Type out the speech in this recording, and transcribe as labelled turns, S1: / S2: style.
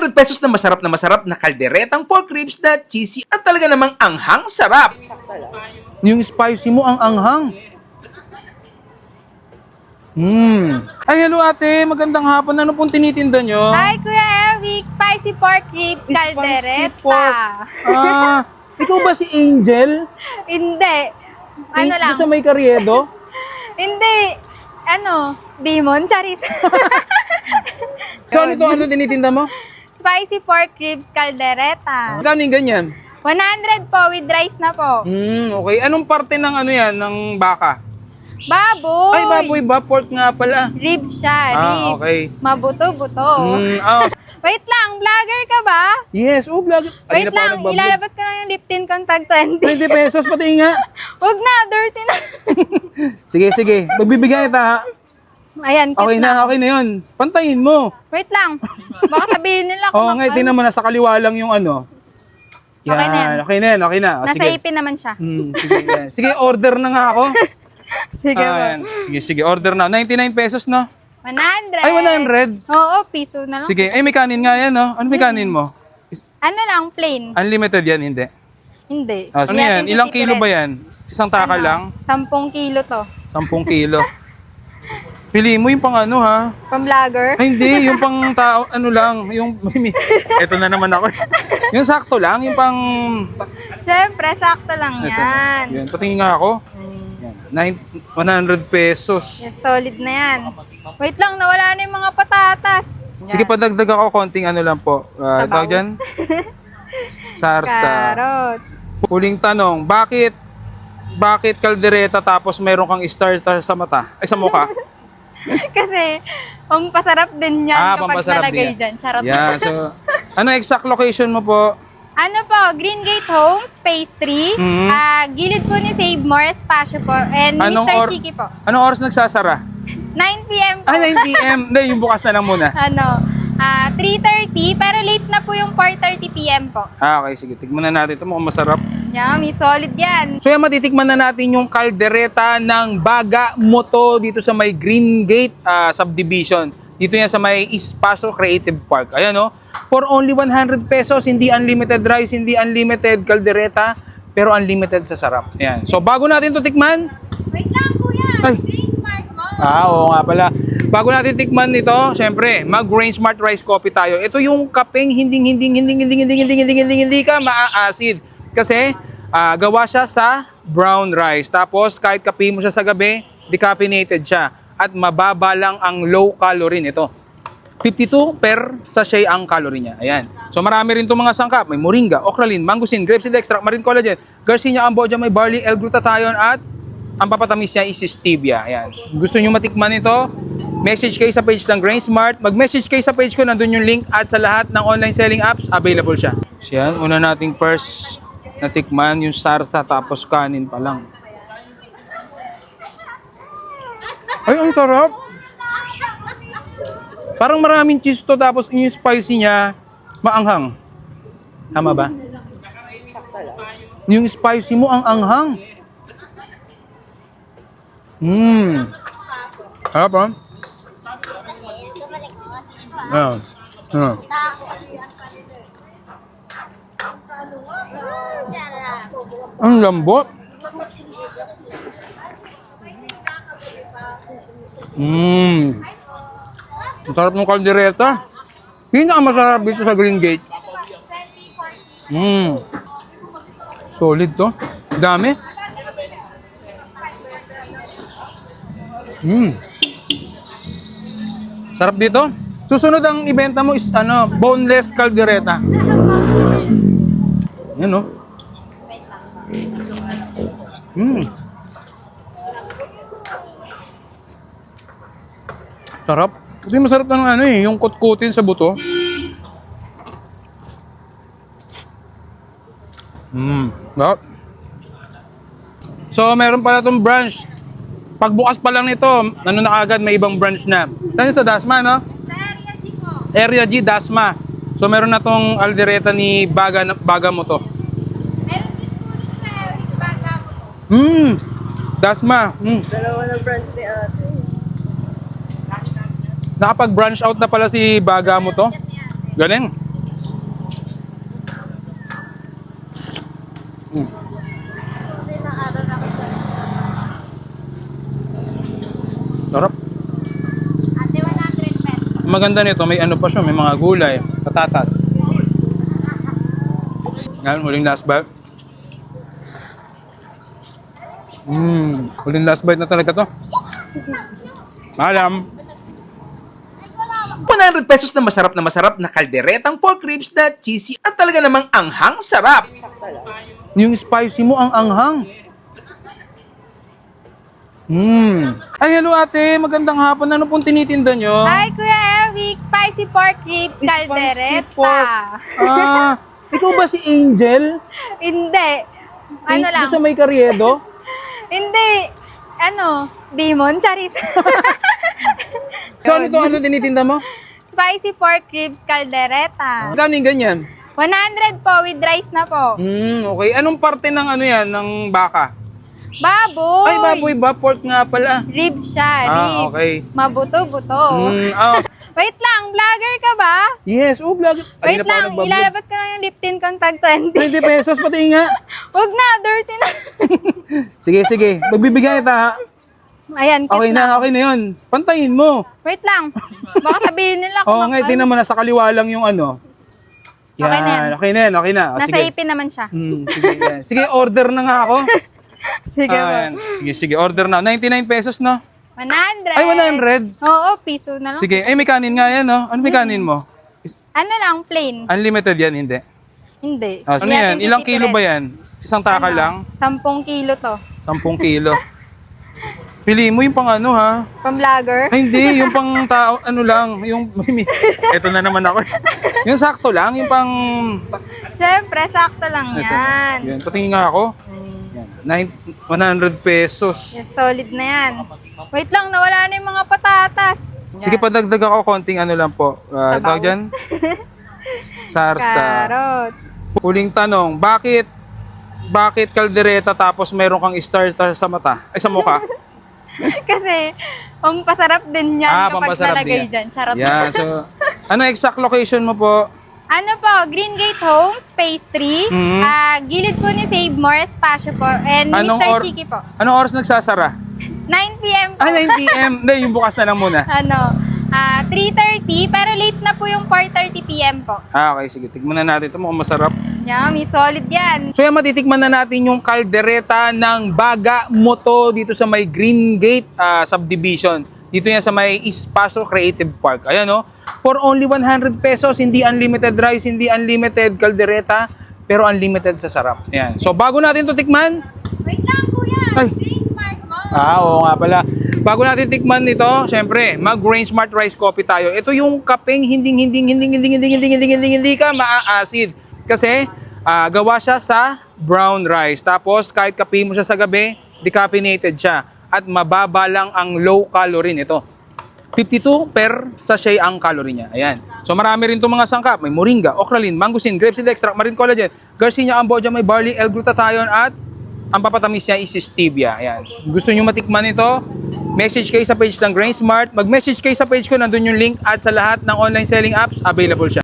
S1: 100 pesos na masarap na kalderetang pork ribs na cheesy at talaga namang anghang sarap.
S2: Yung spicy mo ang anghang. Ay, hello ate. Magandang hapon. Ano pong tinitinda nyo?
S3: Hi, Kuya Eric! Spicy pork ribs,
S2: Spicy
S3: caldereta.
S2: pork. Ikaw ba si Angel?
S3: Hindi. Ano lang?
S2: Doon sa may karyedo?
S3: Hindi. Demon? Charis.
S2: So, ano tinitinda mo?
S3: Spicy pork ribs, caldereta.
S2: Magkano yung ganyan?
S3: 100 po with rice na po.
S2: Okay. Anong parte ng ano yan, ng baka?
S3: Baboy!
S2: Ay, baboy ba? Pork nga pala.
S3: Ribs siya, ribs.
S2: Okay.
S3: Mabuto-buto. Wait lang, vlogger ka ba?
S2: Yes, vlog.
S3: Wait lang, ilalabas ko lang yung lip tint kong tag 20.
S2: 20 pesos, pati nga.
S3: Huwag na, dirty na.
S2: Sige. Magbibigay kita ha.
S3: Ayan, cute
S2: Okay na yun. Pantayin mo.
S3: Wait lang. Baka sabihin nila kung
S2: Oo nga, tingnan mo, nasa kaliwa lang yung ano. Yan,
S3: Okay na yan.
S2: Okay na. O,
S3: nasa
S2: sige.
S3: ipin naman siya.
S2: Sige, yan. Sige, order na nga ako.
S3: Sige po.
S2: Yan. Sige, order na. 99 pesos, no?
S3: 100.
S2: Ay, 100.
S3: Oo, piso na lang.
S2: Sige, ay may kanin nga yan, no? Ano may kanin mo?
S3: Ano lang, plain.
S2: Unlimited yan, hindi?
S3: Hindi.
S2: Ano
S3: Hindi
S2: yan?
S3: natin
S2: Ilang kilo
S3: titirin.
S2: ba yan? Isang taka lang?
S3: 10 kilo to.
S2: 10 kilo. Pili mo yung pang ano, ha?
S3: Pang vlogger.
S2: Ay, hindi. Yung pang tao, ano lang. Yung, eto na naman ako. Yung sakto lang, yung pang...
S3: Siyempre, sakto lang yan.
S2: Yan, patingin nga ako. Yan, 100 pesos.
S3: Yes, solid na yan. Wait lang, nawala na yung mga patatas.
S2: Sige, padagdag ako konting ano lang po.
S3: Sabaw.
S2: Tawag dyan? Sarsa.
S3: Carrot.
S2: Huling tanong, bakit kaldereta tapos mayroon kang star sa mata? Ay, sa mukha?
S3: Kasi, pampasarap din yan kapag
S2: pampasarap
S3: nalagay
S2: din.
S3: dyan. Charot.
S2: Yeah, so, ano exact location mo po?
S3: Ano po, Green Gate Homes, Phase 3.
S2: Mhm.
S3: Gilid po ni Save More, Espasyo po. And Mr. Chiki po.
S2: Anong oras nagsasara?
S3: 9 p.m. po.
S2: 9 p.m. Hindi, yung bukas na lang muna.
S3: 3:30, pero late na po yung 4:30 p.m. po.
S2: Okay, sige. Tignan na natin ito. Mukhang masarap.
S3: Yummy, solid yan.
S2: So yan, matitikman na natin yung kaldereta ng Baga Moto dito sa may Green Gate subdivision. Dito yan sa may Espacio Creative Park. Ayan, no? For only 100 pesos, hindi unlimited rice, hindi unlimited kaldereta, pero unlimited sa sarap. Ayan. So bago natin to tikman,
S3: Wait lang, kuya.
S2: Ay.
S3: Green Smart mo.
S2: oo nga pala. Bago natin tikman nito, syempre, mag-Grain Smart Rice Coffee tayo. Ito yung kapeng hindi ka maa-acid. Kasi gawa siya sa brown rice. Tapos kahit kape mo siya sa gabi, decaffeinated siya. At mababa lang ang low calorie nito. 52 per sachet ang calorie niya. Ayan. So marami rin itong mga sangkap. May moringa, okralin, mangosteen, grapeseed extract, marine collagen, Garcinia ambogia, may barley, L-glutathione at ang papatamis niya is stevia. Ayan. Gusto nyo matikman ito? Message kayo sa page ng Grain Smart. Mag-message kayo sa page ko, nandun yung link at sa lahat ng online selling apps, available siya. So yan, una nating first natikman yung sarsa tapos kanin pa lang. Ay, ang sarap! Parang maraming cheese to tapos yung spicy niya, maanghang. Tama ba? Yung spicy mo ang anghang. Harap ha? Ang lambot. Ang sarap ng kaldereta. Pinakamasarap dito sa Green Gate. Solid to. Dami. Sarap dito. Susunod ang ibenta mo is boneless kaldereta. Yan no. Sarap. Kasi masarap ng yung kutkutin sa buto. Sarap. So, meron pala itong branch. Pagbukas pa lang nito, na agad may ibang branch na. Saan sa Dasma, no?
S3: Sa Area G po.
S2: Area G, Dasma. So, meron na tong aldereta ni Baga mo to.
S3: Meron din po rin sa Eric Baga mo to.
S2: Dasma.
S3: Dalawa na branch ni ate.
S2: Nakapag-branch out na pala si Baga mo to. Galing. Sarap.
S3: Ate, 100 pesos.
S2: Maganda nito, may ano pa siya, may mga gulay, patatas. Yan, huling last bite. Huling last bite na talaga to. Malam.
S1: 100 pesos na masarap na kalderetang pork ribs na cheesy at talaga namang anghang sarap.
S2: Yung spicy mo ang anghang. Ay, hello ate. Magandang hapon. Ano pong tinitinda nyo?
S3: Hi, Kuya Eric. Spicy pork ribs, caldereta.
S2: Ah, ikaw ba si Angel?
S3: Hindi. Ano lang?
S2: Doon sa may karyedo?
S3: Hindi. Ano? Demon? Charis.
S2: So, ano tinitinda mo?
S3: Spicy pork ribs, caldereta.
S2: Magkano yung ganyan?
S3: 100 po with rice na po.
S2: Okay. Anong parte ng ano yan, ng baka?
S3: Baboy.
S2: Ay, baboy ba? Pork nga pala.
S3: Ribs siya,
S2: Ah,
S3: ribs.
S2: okay.
S3: Mabuto-buto.
S2: Oh.
S3: Wait lang, vlogger ka ba?
S2: Yes, vlog.
S3: Wait lang, ilalabas ko lang yung lip tint kong tag 20.
S2: 20 pesos, pati nga.
S3: Huwag na, dirty na.
S2: Sige. Magbibigay kita ha.
S3: Ayan, cute
S2: Okay na yun. Pantayin mo.
S3: Wait lang. Baka sabihin nila kung
S2: Oo nga, tingnan mo, nasa kaliwa lang yung ano. Yan,
S3: Okay na yan.
S2: okay na yan. O,
S3: Nasa
S2: sige.
S3: ipin naman siya.
S2: Sige, yan. Sige, order na nga ako.
S3: Sige po.
S2: Yan. Sige, order na. 99 pesos, no?
S3: 100.
S2: Ay, 100.
S3: Oo, piso na lang.
S2: Sige, ay may kanin nga yan, no? Ano may kanin mo?
S3: Ano lang, plain.
S2: Unlimited yan, hindi.
S3: Hindi.
S2: Ano
S3: Hindi
S2: yan?
S3: natin
S2: Ilang kilo ba
S3: titirin.
S2: yan? Isang taka lang?
S3: 10 kilo to.
S2: 10 kilo. Pili mo yung pang ano, ha?
S3: Pang vlogger.
S2: Ay, hindi. Yung pang tao, ano lang. Yung, eto na naman ako. Yung sakto lang. Yung pang...
S3: Siyempre, sakto lang yan.
S2: Yan. Patingin nga ako. Yan. 100 pesos.
S3: Yes, solid na yan. Wait lang, nawala na yung mga patatas.
S2: Sige, padagdag ako konting ano lang po.
S3: Sabaw.
S2: Tawag dyan? Sarsa.
S3: Carrot.
S2: Huling tanong, bakit kaldereta tapos meron kang star sa mata? Ay, sa mukha?
S3: Kasi, pampasarap din yan kapag
S2: pampasarap
S3: nalagay
S2: din.
S3: dyan. Charot.
S2: Yeah, so, ano exact location mo po?
S3: Ano po, Green Gate Homes, Phase 3.
S2: Mhm.
S3: Gilid po ni Save More Espasyo po. And Mr. Chiki po.
S2: Anong oras nagsasara?
S3: 9 p.m. po.
S2: 9 p.m. Hindi, yung bukas na lang muna.
S3: 3:30, pero late na po yung 4:30 p.m. po.
S2: Okay, sige. Tignan na natin ito. Mukhang masarap.
S3: Yummy, solid yan.
S2: So yan, matitikman na natin yung kaldereta ng Baga Moto dito sa may Green Gate subdivision. Dito yan sa may Espasyo Creative Park. Ayan, no? For only 100 pesos, hindi unlimited rice, hindi unlimited kaldereta, pero unlimited sa sarap. Ayan. So bago natin to tikman,
S3: Wait lang, kuya.
S2: Ay.
S3: Green Smart mo.
S2: oo nga pala. Bago natin tikman nito, syempre, mag-Grain Smart Rice Coffee tayo. Ito yung kapeng hindi ka maa-acid. Kasi gawa siya sa brown rice. Tapos kahit kape mo siya sa gabi, decaffeinated siya. At mababa lang ang low calorie nito. 52 per sachet ang calorie niya. Ayan. So marami rin itong mga sangkap. May moringa, ocralin, mangosteen, grapeseed extract, marine collagen, Garcinia ambogia, may barley, L-glutathione at ang papatamis niya is stevia. Ayan. Gusto nyo matikman ito, message kayo sa page ng Grain Smart. Mag-message kayo sa page ko, nandun yung link at sa lahat ng online selling apps, available siya.